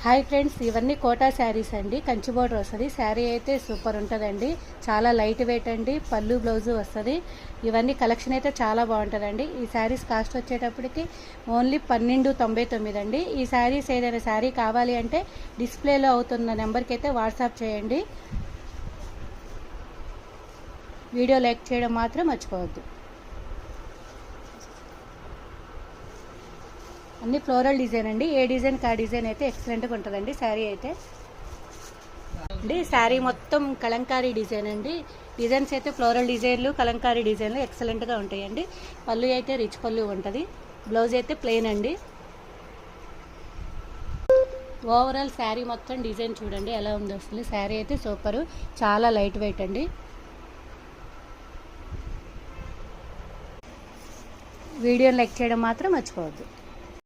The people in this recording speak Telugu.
హాయ్ ఫ్రెండ్స్, ఇవన్నీ కోటా శారీస్ అండి. కంచి బోర్డర్ వస్తుంది. శారీ అయితే సూపర్ ఉంటుందండి. చాలా లైట్ వెయిట్ అండి. పళ్ళు బ్లౌజు వస్తుంది. ఇవన్నీ కలెక్షన్ అయితే చాలా బాగుంటుందండి. ఈ శారీస్ కాస్ట్ వచ్చేటప్పటికి ఓన్లీ 1299 అండి. ఈ శారీస్ ఏదైనా శారీ కావాలి అంటే డిస్ప్లేలో అవుతున్న నెంబర్కి అయితే వాట్సాప్ చేయండి. వీడియో లైక్ చేయడం మాత్రం మర్చిపోవద్దు. అన్ని ఫ్లోరల్ డిజైన్ అండి. ఏ డిజైన్ కా డిజైన్ అయితే ఎక్సలెంట్గా ఉంటుందండి. శారీ అయితే అండి, శారీ మొత్తం కలంకారీ డిజైన్ అండి. డిజైన్స్ అయితే ఫ్లోరల్ డిజైన్లు, కలంకారీ డిజైన్లు ఎక్సలెంట్గా ఉంటాయండి. పళ్ళు అయితే రిచ్ పళ్ళు ఉంటుంది. బ్లౌజ్ అయితే ప్లెయిన్ అండి. ఓవరాల్ శారీ మొత్తం డిజైన్ చూడండి ఎలా ఉందో. అసలు శారీ అయితే సూపరు, చాలా లైట్ వెయిట్ అండి. వీడియోని లైక్ చేయడం మాత్రం మర్చిపోవద్దు.